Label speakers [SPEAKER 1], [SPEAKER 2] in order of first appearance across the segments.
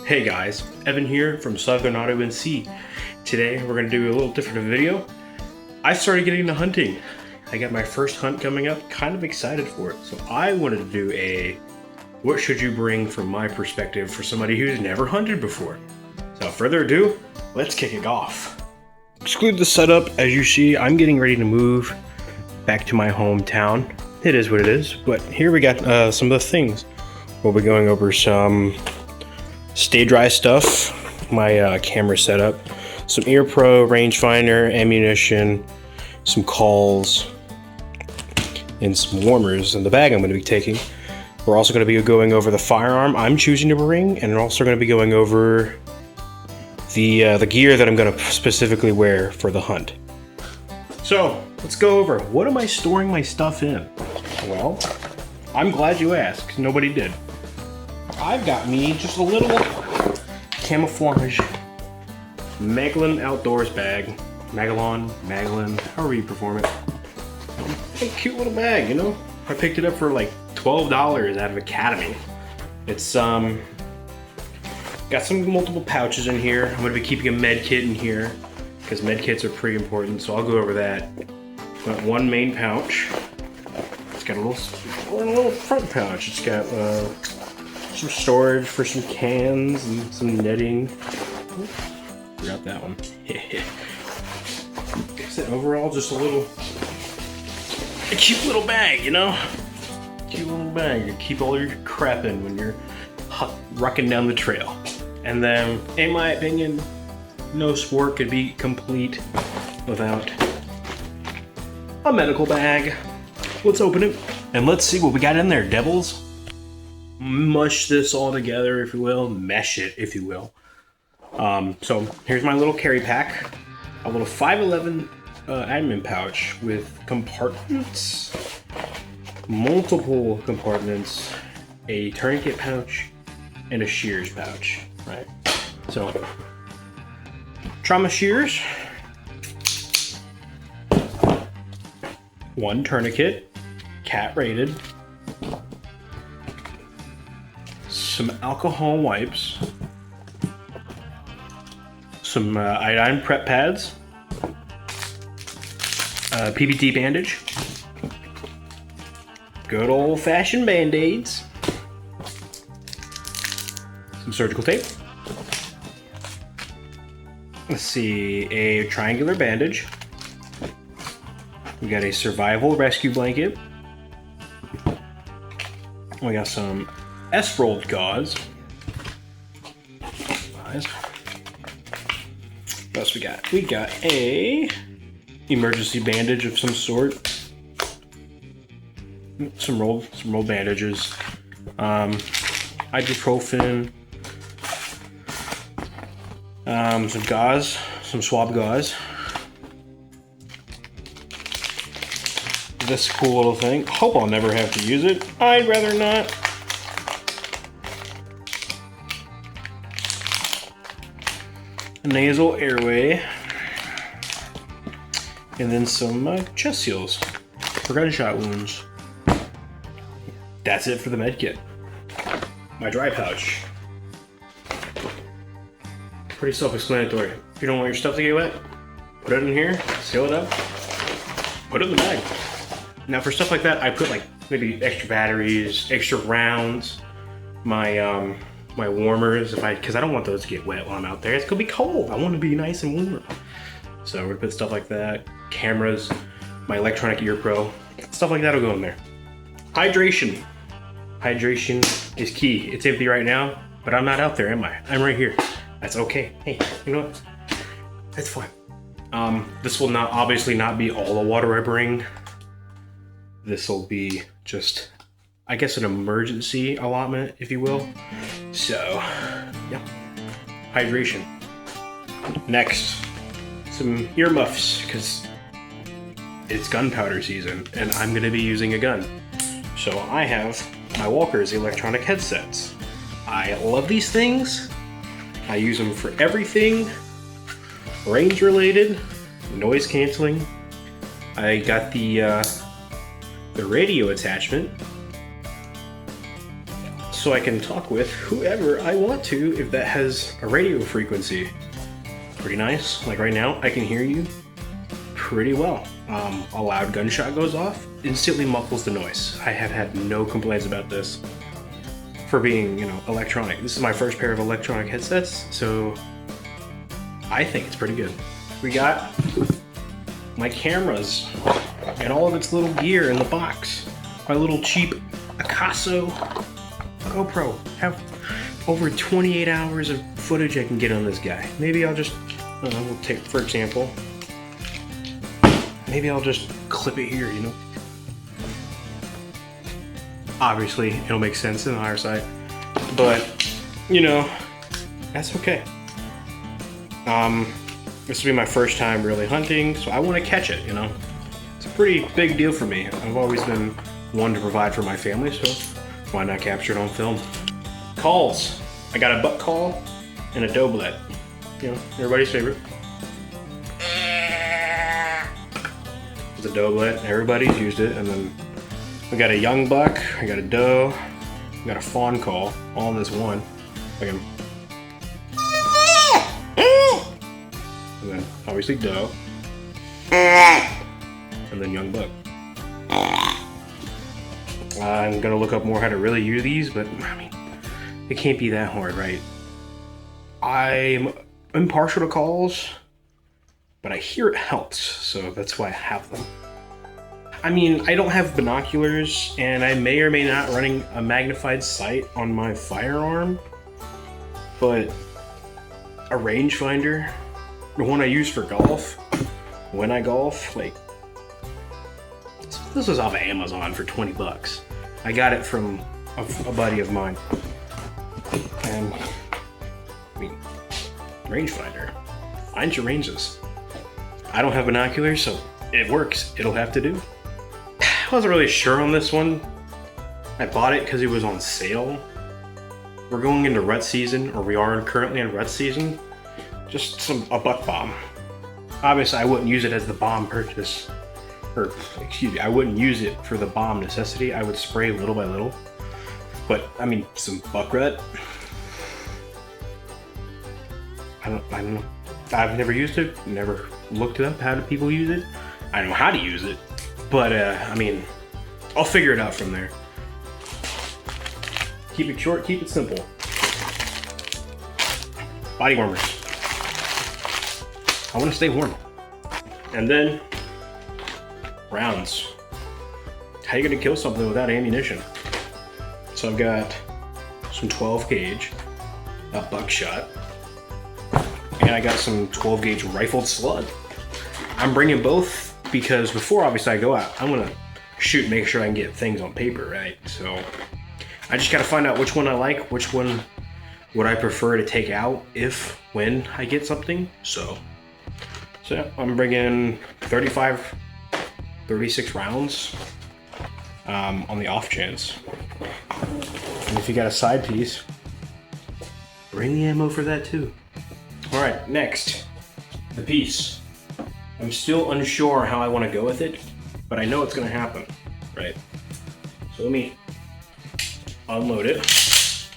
[SPEAKER 1] Hey guys, Evan here from Southern Auto NC. Today we're going to do a little different video. I started getting into hunting. I got my first hunt coming up, kind of excited for it. So I wanted to do a what should you bring from my perspective for somebody who's never hunted before. So without further ado, let's kick it off. Exclude the setup. As you see, I'm getting ready to move back to my hometown. It is what it is, but here we got some of the things. We'll be going over some Stay Dry stuff, my camera setup, some Ear Pro rangefinder, ammunition, some calls, and some warmers in the bag I'm going to be taking. We're also going to be going over the firearm I'm choosing to bring, and we're also going to be going over the gear that I'm going to specifically wear for the hunt. So let's go over, what am I storing my stuff in? Well, I'm glad you asked. Nobody did. I've got me just a little camouflage Maglin Outdoors bag. Maglin, however you perform it. A cute little bag, you know? I picked it up for like $12 out of Academy. It's got some multiple pouches in here. I'm gonna be keeping a med kit in here because med kits are pretty important, so I'll go over that. Got one main pouch. It's got a little front pouch. It's got some storage for some cans and some netting. Oops, forgot that one. Overall, just a cute little bag, you know? Cute little bag. You keep all your crap in when you're rucking down the trail. And then, in my opinion, no sport could be complete without a medical bag. Let's open it and let's see what we got in there, devils. Mush this all together, if you will. Mesh it, if you will. So here's my little carry pack. A little 511 admin pouch with compartments. Multiple compartments. A tourniquet pouch and a shears pouch. Right. So, trauma shears. One tourniquet. Cat rated. Some alcohol wipes, some iodine prep pads, a PBT bandage, good old-fashioned band-aids, some surgical tape, let's see, a triangular bandage, we got a survival rescue blanket, we got some S-rolled gauze. What else we got? We got a emergency bandage of some sort. Some rolled bandages. Ibuprofen. Some gauze. Some swab gauze. This cool little thing. Hope I'll never have to use it. I'd rather not. Nasal airway, and then some chest seals for gunshot wounds. That's it for the med kit. My dry pouch. Pretty self-explanatory. If you don't want your stuff to get wet, put it in here, seal it up, put it in the bag. Now for stuff like that, I put like maybe extra batteries, extra rounds, my warmers, because I don't want those to get wet while I'm out there. It's gonna be cold. I want to be nice and warm. So we're gonna put stuff like that, cameras, my electronic Ear Pro, stuff like that will go in there. Hydration. Hydration is key. It's empty right now, but I'm not out there, am I? I'm right here. That's okay. Hey, you know what? That's fine. This will obviously not be all the water I bring. This will be just, I guess, an emergency allotment, if you will. So, yeah, hydration. Next, some earmuffs, because it's gunpowder season, and I'm going to be using a gun. So I have my Walker's electronic headsets. I love these things. I use them for everything, range related, noise canceling. I got the radio attachment. so I can talk with whoever I want to if that has a radio frequency. Pretty nice. Like right now, I can hear you pretty well. A loud gunshot goes off, instantly muffles the noise. I have had no complaints about this for being, electronic. This is my first pair of electronic headsets, so I think it's pretty good. We got my cameras and all of its little gear in the box. My little cheap Akaso GoPro. Have over 28 hours of footage I can get on this guy. Maybe I'll just, we'll take, for example, maybe I'll just clip it here, Obviously, it'll make sense in hindsight, but, that's okay. This will be my first time really hunting, so I want to catch it, It's a pretty big deal for me. I've always been one to provide for my family, so why not capture it on film? Calls. I got a buck call and a doublet. Everybody's favorite. It's a doublet, everybody's used it, and then we got a young buck, I got a doe, we got a fawn call, all in this one. And then obviously doe, and then young buck. I'm gonna look up more how to really use these, but it can't be that hard, right? I'm impartial to calls, but I hear it helps, so that's why I have them. I don't have binoculars, and I may or may not running a magnified sight on my firearm, but a rangefinder, the one I use for golf, when I golf, this was off of Amazon for 20 bucks. I got it from a buddy of mine. And, rangefinder. Find your ranges. I don't have binoculars, so it works. It'll have to do. I wasn't really sure on this one. I bought it because it was on sale. We're going into rut season, or we are currently in rut season. Just a buck bomb. Obviously, I wouldn't use it as the bomb purchase. Or, excuse me, I wouldn't use it for the bomb necessity. I would spray little by little. But, some buck rut. I don't know. I've never used it. Never looked it up. How do people use it? I know how to use it. But, I'll figure it out from there. Keep it short, keep it simple. Body warmers. I want to stay warm. And then, rounds. How are you going to kill something without ammunition? So I've got some 12 gauge, a buckshot, and I got some 12 gauge rifled slug. I'm bringing both because before obviously I go out, I'm gonna shoot and make sure I can get things on paper, right? So I just gotta find out which one I like, which one would I prefer to take out when I get something. So yeah, I'm bringing 35, 36 rounds on the off chance. And if you got a side piece, bring the ammo for that too. All right, next, the piece. I'm still unsure how I want to go with it, but I know it's gonna happen, right? So let me unload it.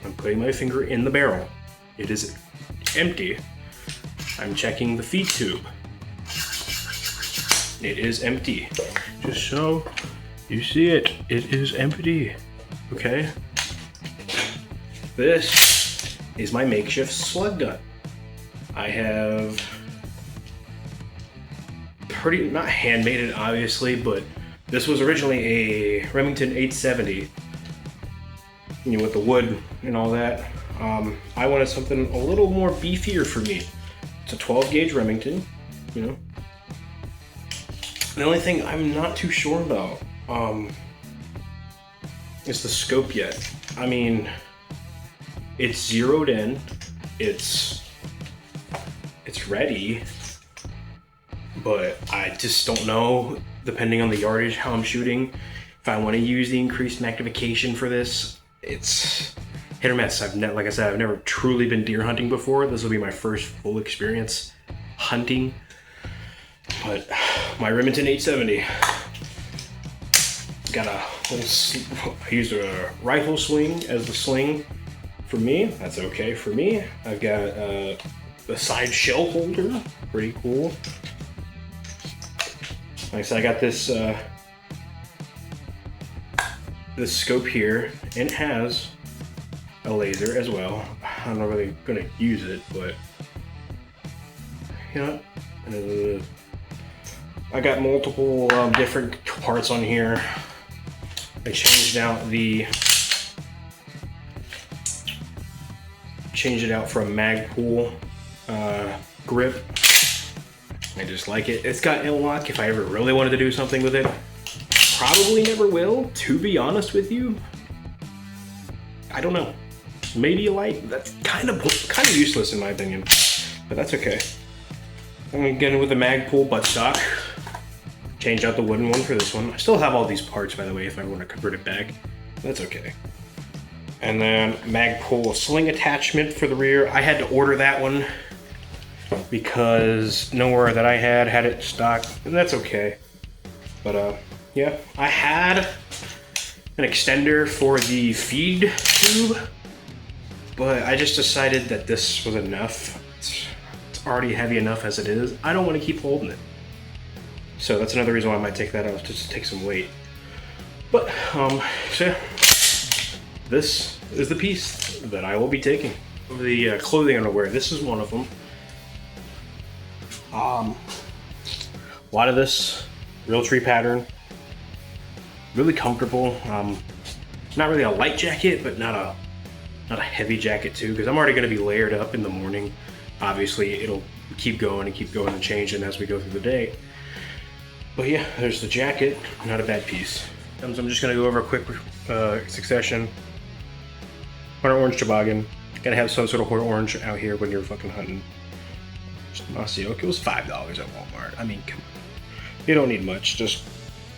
[SPEAKER 1] I'm putting my finger in the barrel. It is empty. I'm checking the feed tube. It is empty. Just so you see it, it is empty. Okay. This is my makeshift slug gun. I have not handmade it obviously, but this was originally a Remington 870, with the wood and all that. I wanted something a little more beefier for me. It's a 12 gauge Remington, The only thing I'm not too sure about is the scope yet. It's zeroed in, it's ready, but I just don't know, depending on the yardage, how I'm shooting, if I want to use the increased magnification for this. It's hit or miss. Like I said, I've never truly been deer hunting before. This will be my first full experience hunting. But my Remington 870 got a I used a rifle swing as the sling for me. That's okay for me. I've got a side shell holder, pretty cool. Like I said, I got this this scope here, and it has a laser as well. I'm not really gonna use it, but you know, I got multiple different parts on here. I changed it out for a Magpul grip. I just like it. It's got L-lock if I ever really wanted to do something with it. Probably never will, to be honest with you. I don't know. Maybe a light. That's kind of useless in my opinion, but that's okay. I'm gonna get in with the Magpul buttstock. Change out the wooden one for this one. I still have all these parts, by the way, if I want to convert it back. That's okay. And then Magpul sling attachment for the rear. I had to order that one because nowhere that I had it stock, and that's okay. But yeah, I had an extender for the feed tube, but I just decided that this was enough. It's already heavy enough as it is. I don't want to keep holding it. So that's another reason why I might take that out, just to take some weight. But, so yeah, this is the piece that I will be taking. The clothing I'm gonna wear, this is one of them. A lot of this Realtree pattern, really comfortable. Not really a light jacket, but not a heavy jacket too, because I'm already gonna be layered up in the morning. Obviously, it'll keep going and changing as we go through the day. But yeah, there's the jacket, not a bad piece. So I'm just gonna go over a quick succession. Hunter orange toboggan. Gotta have some sort of orange out here when you're fucking hunting. Osceola, it was $5 at Walmart. I mean, you don't need much. Just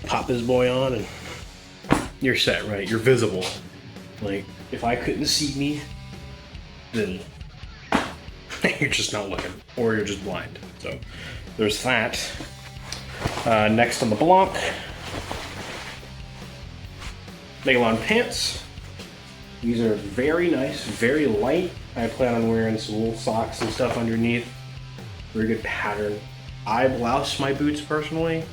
[SPEAKER 1] pop this boy on and you're set, right? You're visible. Like, if I couldn't see me, then you're just not looking, or you're just blind. So there's that. Next on the block, Megalon pants. These are very nice, very light. I plan on wearing some wool socks and stuff underneath. Very good pattern. I blouse my boots personally.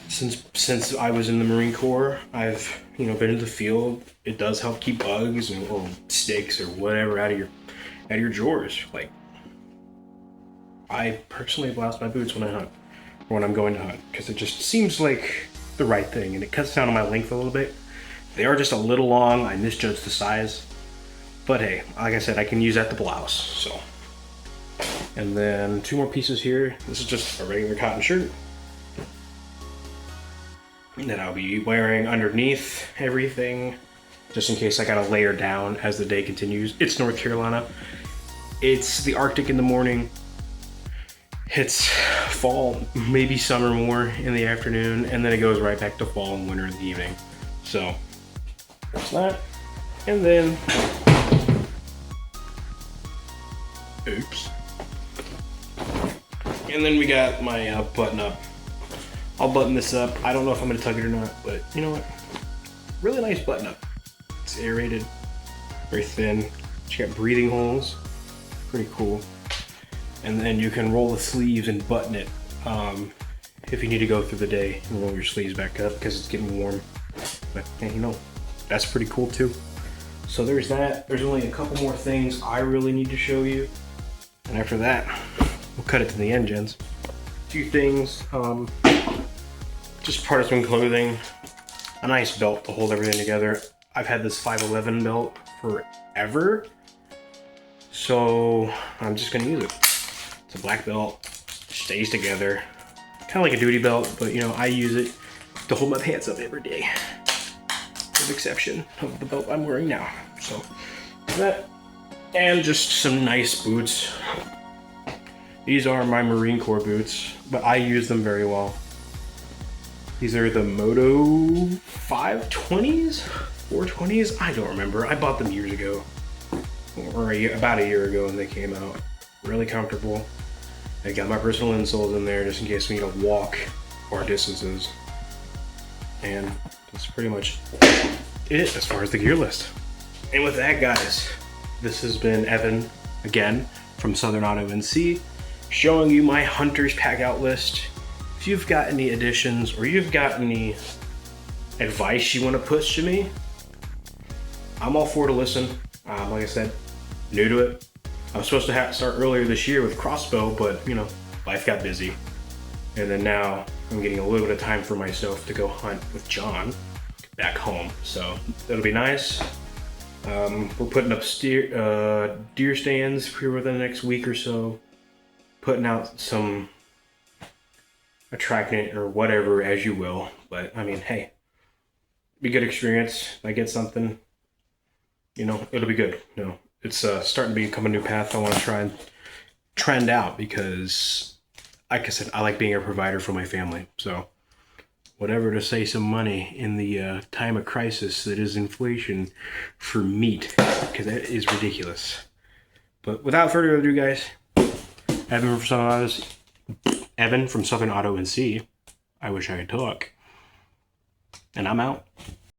[SPEAKER 1] Since I was in the Marine Corps, I've been in the field. It does help keep bugs or sticks or whatever out of your drawers. Like, I personally blouse my boots when I hunt, or when I'm going to hunt, because it just seems like the right thing, and it cuts down on my length a little bit. They are just a little long. I misjudged the size, but hey, like I said, I can use that to blouse. So, and then two more pieces here. This is just a regular cotton shirt that I'll be wearing underneath everything, just in case I gotta layer down as the day continues. It's North Carolina. It's the Arctic in the morning. It's fall, maybe summer more in the afternoon, and then it goes right back to fall and winter in the evening. So there's that. And then, oops. And then we got my button up. I'll button this up. I don't know if I'm gonna tug it or not, but you know what? Really nice button up. It's aerated, very thin. It's got breathing holes, pretty cool. And then you can roll the sleeves and button it if you need to go through the day and roll your sleeves back up because it's getting warm. But that's pretty cool too. So there's that. There's only a couple more things I really need to show you. And after that, we'll cut it to the end, gents. A few things, just partisan clothing, a nice belt to hold everything together. I've had this 511 belt forever, so I'm just gonna use it. It's a black belt, stays together, kind of like a duty belt, but I use it to hold my pants up every day, with the exception of the belt I'm wearing now. So that, and just some nice boots. These are my Marine Corps boots, but I use them very well. These are the Moto 520s? 420s? I don't remember. I bought them years ago, or about a year ago when they came out. Really comfortable. I got my personal insoles in there just in case we need to walk far distances. And that's pretty much it as far as the gear list. And with that, guys, this has been Evan again from Southern Auto NC, showing you my Hunter's Pack Out list. If you've got any additions or you've got any advice you want to push to me, I'm all for to listen. Like I said, new to it. I was supposed to start earlier this year with crossbow, but you know, life got busy. And then now I'm getting a little bit of time for myself to go hunt with John back home. So that'll be nice. We're putting up deer stands here within the next week or so. Putting out some attractant or whatever, as you will. But I mean, hey, be good experience. I get something, you know, it'll be good. You know, it's starting to become a new path I want to try and trend out because, like I said, I like being a provider for my family. So whatever to save some money in the time of crisis that is inflation for meat, because that is ridiculous. But without further ado, guys, Evan from Southern Auto NC. I wish I could talk. And I'm out.